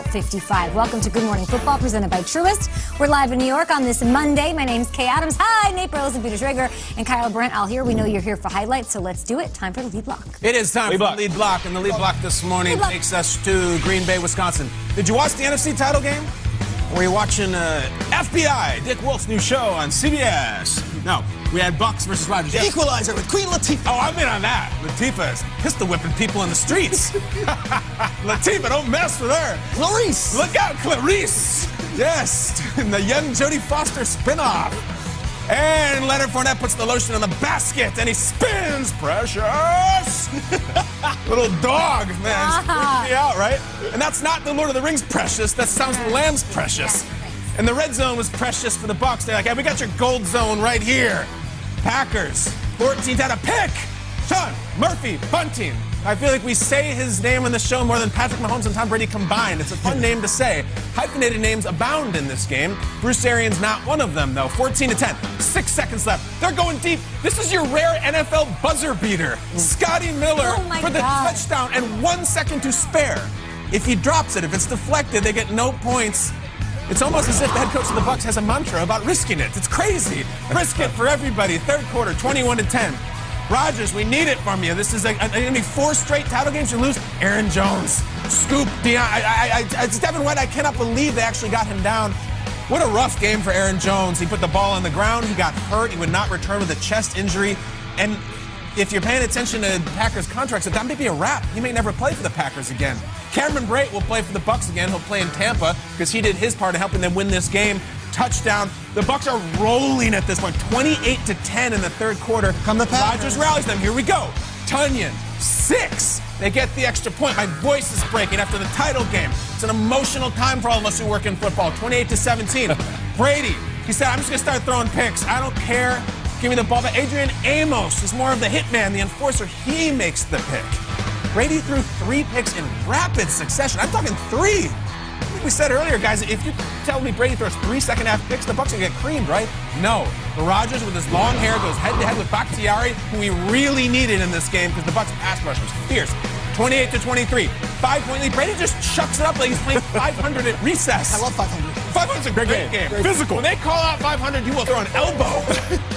55. Welcome to Good Morning Football, presented by Truist. We're live in New York on this Monday. My name's Kay Adams. Hi, Nate Burles and Peter Schrager and Kyle Brandt. All here. We know you're here for highlights, so let's do it. Time for the lead block. It is time for the lead block, and the lead block this morning takes us to Green Bay, Wisconsin. Did you watch the NFC title game? Or were you watching FBI, Dick Wolf's new show on CBS? No, we had Bucks versus Rodgers. The Equalizer with Queen Latifah. Oh, I'm in on that. Latifah is pistol whipping people in the streets. Latifah, don't mess with her. Clarice. Look out, Clarice. Yes, in the young Jodie Foster spinoff. And Leonard Fournette puts the lotion on the basket, and he spins. Precious. Little dog, man. It's freaking me out, right? And that's not the Lord of the Rings Precious. That sounds the Lamb's Precious. And the red zone was precious for the Bucs. They're like, hey, we got your gold zone right here. Packers, 14th had a pick. Sean Murphy Bunting. I feel like we say his name on the show more than Patrick Mahomes and Tom Brady combined. It's a fun name to say. Hyphenated names abound in this game. Bruce Arians not one of them, though. 14-10. 6 seconds left. They're going deep. This is your rare NFL buzzer beater. Scotty Miller for the touchdown and 1 second to spare. If he drops it, if it's deflected, they get no points. It's almost as if the head coach of the Bucs has a mantra about risking it. It's crazy. Risk it for everybody. Third quarter, 21-10. Rodgers, we need it from you. This is going to be 4 straight title games you lose. Aaron Jones, scoop Deion. It's Devin White. I cannot believe they actually got him down. What a rough game for Aaron Jones. He put the ball on the ground. He got hurt. He would not return with a chest injury. And if you're paying attention to Packers contracts, that may be a wrap. He may never play for the Packers again. Cameron Brate will play for the Bucs again. He'll play in Tampa because he did his part in helping them win this game. Touchdown. The Bucs are rolling at this point, 28-10 in the third quarter. Come the Packers. Rodgers rallies them. Here we go. Tunyon, 6. They get the extra point. My voice is breaking after the title game. It's an emotional time for all of us who work in football. 28-17. Brady, he said, I'm just going to start throwing picks. I don't care. Give me the ball. But Adrian Amos is more of the hitman, the enforcer. He makes the pick. Brady threw 3 picks in rapid succession. I'm talking 3. Like we said earlier, guys, if you tell me Brady throws 3 second-half picks, the Bucs will get creamed, right? No. But Rodgers, with his long hair, goes head-to-head with Bakhtiari, who he really needed in this game because the Bucs pass rush was fierce. 28-23. 5-point lead. Brady just chucks it up like he's playing 500 at recess. I love 500. 500's a great game. Physical. When they call out 500, you will throw an elbow.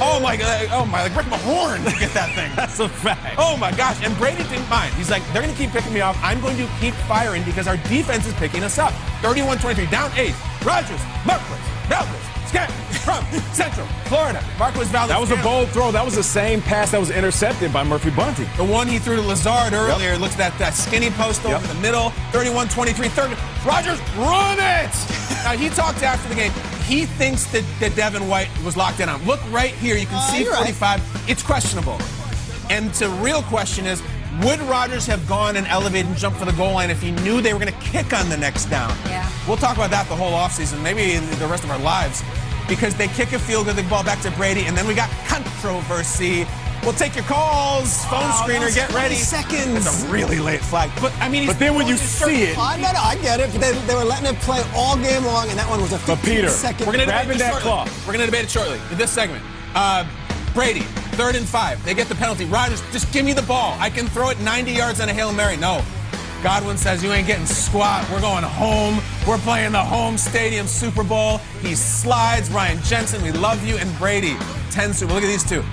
Oh, my God. Oh, my. Like, break my horn to get that thing. That's a fact. Oh, my gosh. And Brady didn't mind. He's like, they're going to keep picking me off. I'm going to keep firing because our defense is picking us up. 31-23. Down 8. Rodgers, Marquez, Valdez, Scott from Central Florida. Marquez Valdez. That was a bold throw. That was the same pass that was intercepted by Murphy Bunting. The one he threw to Lazard earlier. Looks at that skinny post over the middle. 31-23. Third. Rodgers, run it! Now, he talked after the game. He thinks that Devin White was locked in on him. Look right here. You can see 45. Right. It's questionable. And the real question is, would Rodgers have gone and elevated and jumped for the goal line if he knew they were going to kick on the next down? Yeah. We'll talk about that the whole offseason, maybe the rest of our lives, because they kick a field goal, the ball back to Brady, and then we got controversy. We'll take your calls. Phone screener, get ready. Seconds. It's a really late flag. But I mean, then when you see it, I get it. They were letting it play all game long, and that one was a 15-second. We're going to debate that clock. We're going to debate it shortly in this segment. Brady, 3rd and 5. They get the penalty. Rodgers, just give me the ball. I can throw it 90 yards on a Hail Mary. No. Godwin says, you ain't getting squat. We're going home. We're playing the home stadium Super Bowl. He slides. Ryan Jensen, we love you. And Brady, 10 Super Bowl. Look at these two.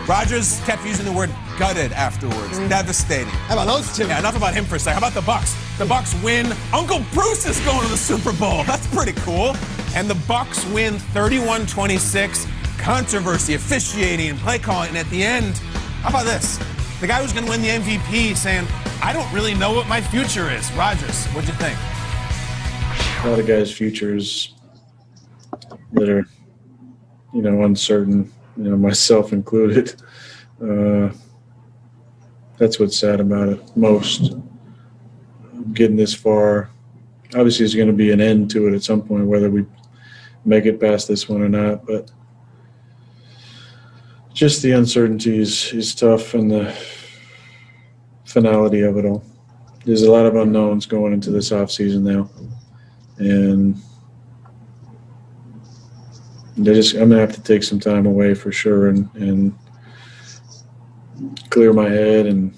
Rodgers kept using the word gutted afterwards. Devastating. How about those two? Yeah, enough about him for a second. How about the Bucs? The Bucs win. Uncle Bruce is going to the Super Bowl. That's pretty cool. And the Bucs win 31-26. Controversy, officiating, play calling. And at the end, how about this? The guy who's going to win the MVP saying, I don't really know what my future is. Rodgers, what'd you think? A lot of guys' futures that are, uncertain, myself included. That's what's sad about it most. Getting this far, obviously there's going to be an end to it at some point, whether we make it past this one or not, but just the uncertainty is tough, and the finality of it all. There's a lot of unknowns going into this offseason now, and I'm gonna have to take some time away for sure and clear my head and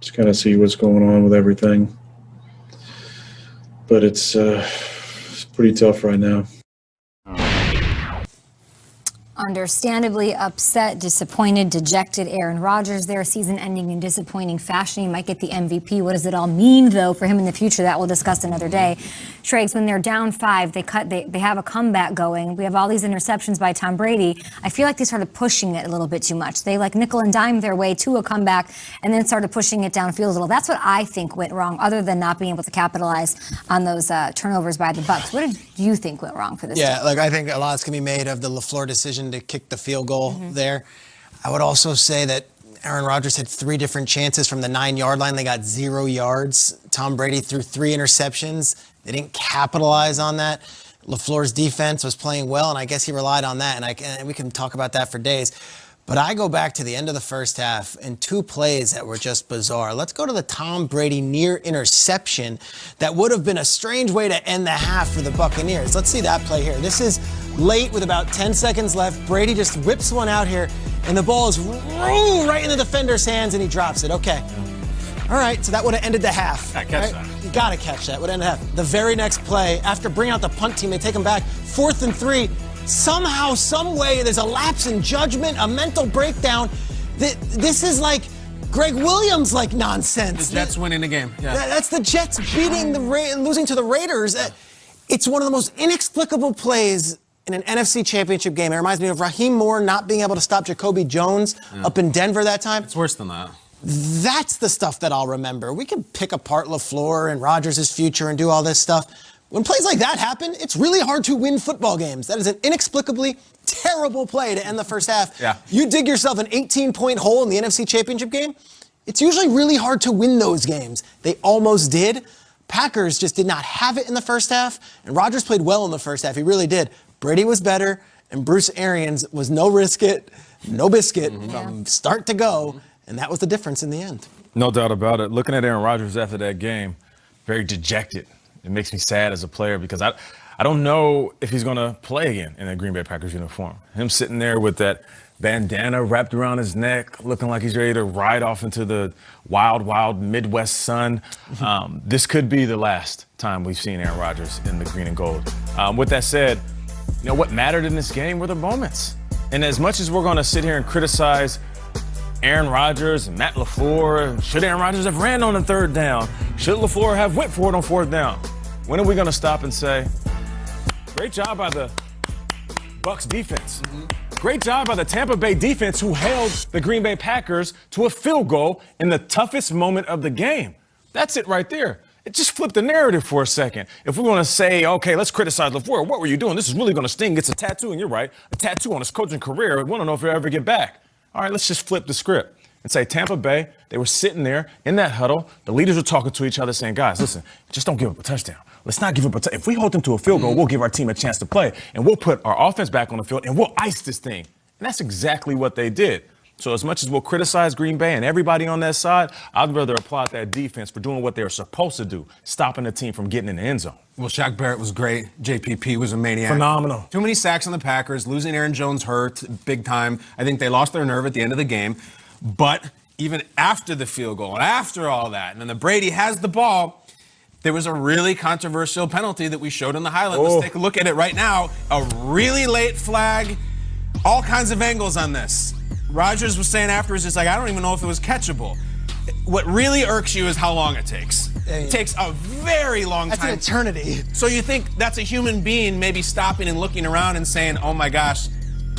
just kind of see what's going on with everything. but it's pretty tough right now. Understandably upset, disappointed, dejected Aaron Rodgers there, season ending in disappointing fashion. He might get the MVP. What does it all mean, though, for him in the future? That we'll discuss another day. Schrags, when they're down 5, they have a comeback going. We have all these interceptions by Tom Brady. I feel like they started pushing it a little bit too much. They like nickel and dime their way to a comeback and then started pushing it downfield a little. That's what I think went wrong, other than not being able to capitalize on those turnovers by the Bucs. What did you think went wrong for this team? Like I think a lot's going to be made of the LaFleur decision to kick the field goal there. I would also say that Aaron Rodgers had 3 different chances from the 9-yard line. They got 0 yards. Tom Brady threw 3 interceptions. They didn't capitalize on that. LaFleur's defense was playing well, and I guess he relied on that, and we can talk about that for days. But I go back to the end of the first half and 2 plays that were just bizarre. Let's go to the Tom Brady near interception that would have been a strange way to end the half for the Buccaneers. Let's see that play here. This is late with about 10 seconds left. Brady just whips one out here, and the ball is right in the defender's hands, and he drops it. Okay. All right, so that would have ended the half. I catch that. You got to catch that. Would end the half. The very next play, after bringing out the punt team, they take them back. 4th and 3. Somehow, some way, there's a lapse in judgment, a mental breakdown. This is like Greg Williams like nonsense. The Jets winning the game. Yeah. That's the Jets beating losing to the Raiders. It's one of the most inexplicable plays in an NFC Championship game. It reminds me of Raheem Moore not being able to stop Jacoby Jones up in Denver that time. It's worse than that. That's the stuff that I'll remember. We can pick apart LaFleur and Rodgers' future and do all this stuff. When plays like that happen, it's really hard to win football games. That is an inexplicably terrible play to end the first half. Yeah. You dig yourself an 18-point hole in the NFC Championship game, it's usually really hard to win those games. They almost did. Packers just did not have it in the first half, and Rodgers played well in the first half. He really did. Brady was better, and Bruce Arians was no risk it, no biscuit from start to go, and that was the difference in the end. No doubt about it. Looking at Aaron Rodgers after that game, very dejected. It makes me sad as a player because I don't know if he's going to play again in a Green Bay Packers uniform. Him sitting there with that bandana wrapped around his neck, looking like he's ready to ride off into the wild, wild Midwest sun. This could be the last time we've seen Aaron Rodgers in the green and gold. With that said, you know, what mattered in this game were the moments. And as much as we're going to sit here and criticize Aaron Rodgers and Matt LaFleur, should Aaron Rodgers have ran on the 3rd down? Should LaFleur have went for it on 4th down? When are we going to stop and say, great job by the Bucs defense. Great job by the Tampa Bay defense who held the Green Bay Packers to a field goal in the toughest moment of the game. That's it right there. It just flipped the narrative for a second. If we want to say, okay, let's criticize LaFleur, what were you doing? This is really going to sting. It's a tattoo, and you're right, a tattoo on his coaching career. We want to know if he'll ever get back. All right, let's just flip the script and say Tampa Bay, they were sitting there in that huddle. The leaders were talking to each other saying, guys, listen, just don't give up a touchdown. Let's not give up a touchdown. If we hold them to a field goal, we'll give our team a chance to play, and we'll put our offense back on the field, and we'll ice this thing. And that's exactly what they did. So as much as we'll criticize Green Bay and everybody on that side, I'd rather applaud that defense for doing what they were supposed to do, stopping the team from getting in the end zone. Well, Shaq Barrett was great. JPP was a maniac. Phenomenal. Too many sacks on the Packers. Losing Aaron Jones hurt big time. I think they lost their nerve at the end of the game. But even after the field goal, and after all that, and then the Brady has the ball, there was a really controversial penalty that we showed in the highlight. Let's take a look at it right now. A really late flag. All kinds of angles on this. Rodgers was saying afterwards, it's like, I don't even know if it was catchable. What really irks you is how long it takes. It takes a very long time. That's an eternity. So you think that's a human being maybe stopping and looking around and saying, oh my gosh,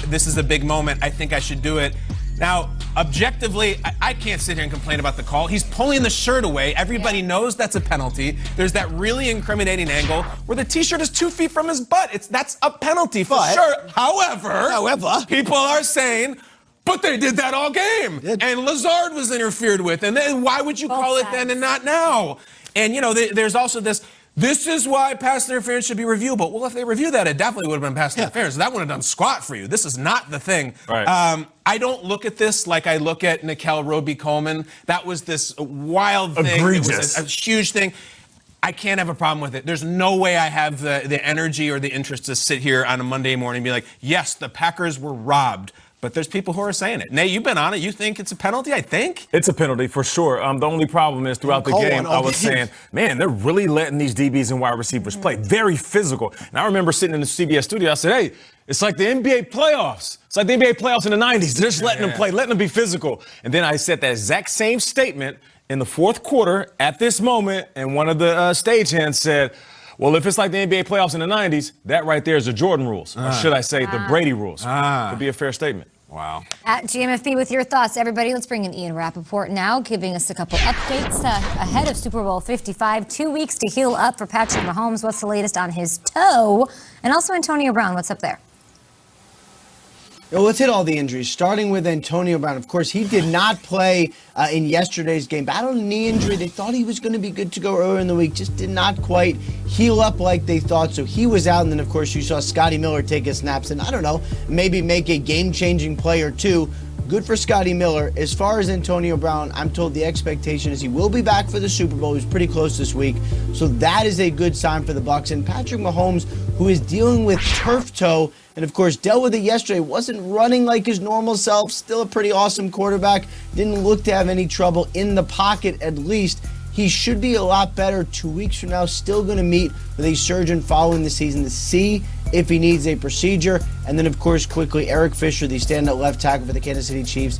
this is a big moment. I think I should do it. Now, objectively, I can't sit here and complain about the call. He's pulling the shirt away. Everybody knows that's a penalty. There's that really incriminating angle where the T-shirt is 2 feet from his butt. That's a penalty for sure. However, people are saying, but they did that all game. And Lazard was interfered with. And then why would you call it then and not now? And, you know, there's also this is why pass interference should be reviewable. Well, if they review that, it definitely would have been pass interference. That would have done squat for you. This is not the thing. Right. I don't look at this like I look at Nickel Roby-Coleman. That was this wild thing. Egregious. It was a huge thing. I can't have a problem with it. There's no way I have the energy or the interest to sit here on a Monday morning and be like, yes, the Packers were robbed. but there's people who are saying it. Nate, you've been on it. You think it's a penalty, I think? It's a penalty for sure. The only problem is throughout the game, I was saying, man, they're really letting these DBs and wide receivers play. Very physical. And I remember sitting in the CBS studio, I said, hey, it's like the NBA playoffs. It's like the NBA playoffs in the 90s. They're just letting them play, letting them be physical. And then I said that exact same statement in the fourth quarter at this moment, and one of the stagehands said, well, if it's like the NBA playoffs in the 90s, that right there is the Jordan rules. Or should I say the Brady rules? Could be a fair statement. Wow. At GMFB with your thoughts, everybody. Let's bring in Ian Rappaport now, giving us a couple updates ahead of Super Bowl 55. 2 weeks to heal up for Patrick Mahomes. What's the latest on his toe? And also Antonio Brown. What's up there? Well, let's hit all the injuries, starting with Antonio Brown. Of course, he did not play in yesterday's game. Battled a knee injury. They thought he was going to be good to go earlier in the week. Just did not quite heal up like they thought. So he was out. And then, of course, you saw Scotty Miller take his snaps. And I don't know, maybe make a game-changing play or two. Good for Scotty Miller. As far as Antonio Brown, I'm told the expectation is he will be back for the Super Bowl. He was pretty close this week. So that is a good sign for the Bucs. And Patrick Mahomes, who is dealing with turf toe, and of course dealt with it yesterday, wasn't running like his normal self. Still a pretty awesome quarterback. Didn't look to have any trouble in the pocket, at least. He should be a lot better 2 weeks from now. Still going to meet with a surgeon following the season to see if he needs a procedure. And then, of course, quickly, Eric Fisher, the stand-up left tackle for the Kansas City Chiefs,